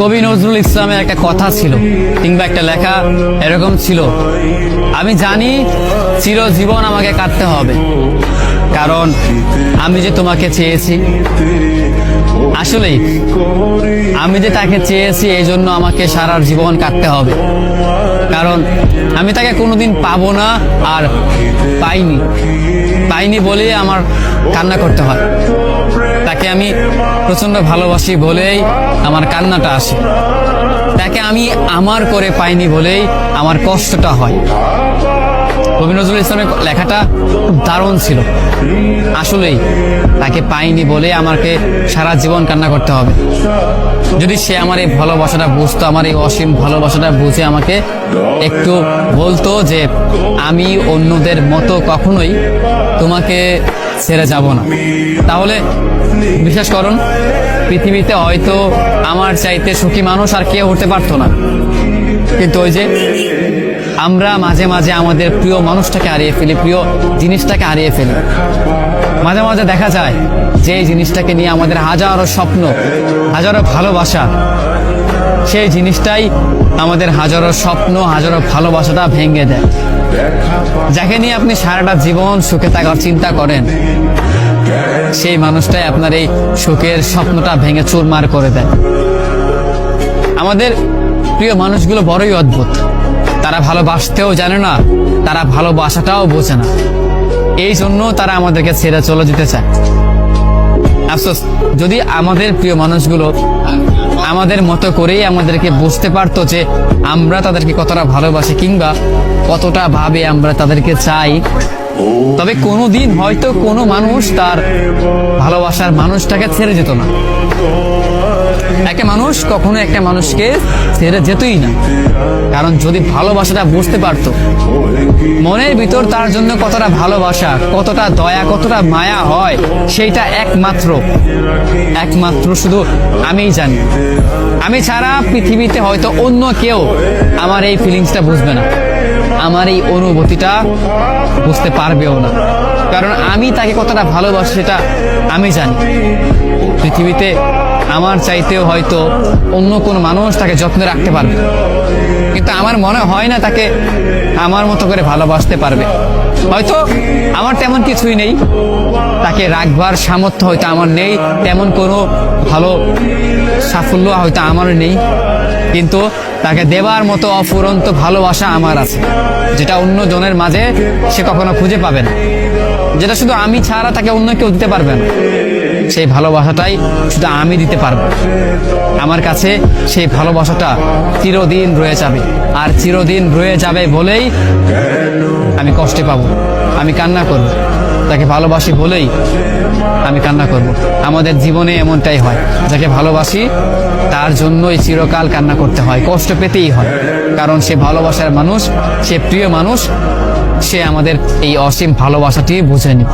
কবি নজরুল ইসলামের একটা কথা ছিল কিংবা একটা লেখা এরকম ছিল, আমি জানি চিরজীবন আমাকে কাটতে হবে, কারণ আমি যে তোমাকে চেয়েছি। আসলেই আমি যে তাকে চেয়েছি এই জন্য আমাকে সারা জীবন কাটতে হবে, কারণ আমি তাকে কোনোদিন পাবো না, আর পাইনি বলে আমার কান্না করতে হয়। তাকে আমি প্রচন্ড ভালোবাসি বলেই আমার কান্নাটা আসে, তাকে আমি আমার করে পাইনি বলেই আমার কষ্টটা হয়। কবি নজরুল ইসলামের লেখাটা খুব দারুণ ছিল। আসলেই তাকে পাইনি বলে আমাকে সারা জীবন কান্না করতে হবে। যদি সে আমার এই ভালোবাসাটা বুঝতো, আমার এই অসীম ভালোবাসাটা বুঝে আমাকে একটু বলতো যে আমি অন্যদের মতো কখনোই তোমাকে ছেড়ে যাব না, তাহলে বিশ্বাস করুন পৃথিবীতে হয়তো আমার চাইতে সুখী মানুষ আর কেউ হতে পারতো না। কিন্তু ওই যে আমরা মাঝে মাঝে আমাদের প্রিয় মানুষটাকে হারিয়ে ফেলি, প্রিয় জিনিসটাকে হারিয়ে ফেলি। মাঝে মাঝে দেখা যায় যে এই জিনিসটাকে নিয়ে আমাদের হাজারো স্বপ্ন, হাজারো ভালোবাসা, সেই জিনিসটাই আমাদের হাজারো স্বপ্ন, হাজারো ভালোবাসাটা ভেঙে দেয়। যাকে নিয়ে আপনি সারাটা জীবন সুখে থাকার চিন্তা করেন, সেই মানুষটাই আপনার এই সুখের স্বপ্নটা ভেঙে চুরমার করে দেয়। আমাদের প্রিয় মানুষগুলো বড়ই অদ্ভুত, তারা ভালোবাসতেও জানে না, তারা ভালোবাসাটাও বোঝে না, এই জন্য তারা আমাদেরকে ছেড়ে চলে যেতে চায়। আফসোস, যদি আমাদের প্রিয় মানুষগুলো আমাদের মতো করেই আমাদেরকে বুঝতে পারতো যে আমরা তাদেরকে কতটা ভালোবাসি কিংবা কতটা ভাবে আমরা তাদেরকে চাই, তবে কোনোদিন হয়তো কোনো মানুষ তার ভালোবাসার মানুষটাকে ছেড়ে যেত না। একটা মানুষ কখনো একটা মানুষকে ছেড়ে যেতই না, কারণ যদি ভালোবাসাটা বুঝতে পারতো, মনের ভিতর তার জন্য কতটা ভালোবাসা, কতটা দয়া, কতটা মায়া হয়, সেইটা একমাত্র শুধু আমিই জানি। আমি ছাড়া পৃথিবীতে হয়তো অন্য কেউ আমার এই ফিলিংসটা বুঝবে না, আমার এই অনুভূতিটা বুঝতে পারবেও না, কারণ আমি তাকে কতটা ভালোবাসি সেটা আমি জানি। পৃথিবীতে আমার চাইতেও হয়তো অন্য কোনো মানুষ তাকে যত্নে রাখতে পারবে, কিন্তু আমার মনে হয় না তাকে আমার মতো করে ভালোবাসতে পারবে। হয়তো আমার তেমন কিছুই নেই, তাকে রাখবার সামর্থ্য হয়তো আমার নেই, তেমন কোনো ভালো সাফল্য হয়তো আমার নেই, কিন্তু তাকে দেবার মতো অফুরন্ত ভালোবাসা আমার আছে, যেটা অন্য জনের মাঝে সে কখনো খুঁজে পাবে না, যেটা শুধু আমি ছাড়া তাকে অন্য কেউ দিতে পারবে না। সেই ভালোবাসাটাই শুধু আমি দিতে পারবো। আমার কাছে সেই ভালোবাসাটা চিরদিন রয়ে যাবে, আর চিরদিন রয়ে যাবে বলেই আমি কষ্টে পাবো, আমি কান্না করব, তাকে ভালোবাসি বলেই আমি কান্না করব। আমাদের জীবনে এমনটাই হয়, যাকে ভালোবাসি তার জন্যই চিরকাল কান্না করতে হয়, কষ্ট পেতেই হয়, কারণ সে ভালোবাসার মানুষ, সে প্রিয় মানুষ, সে আমাদের এই অসীম ভালোবাসাটি বুঝেনি।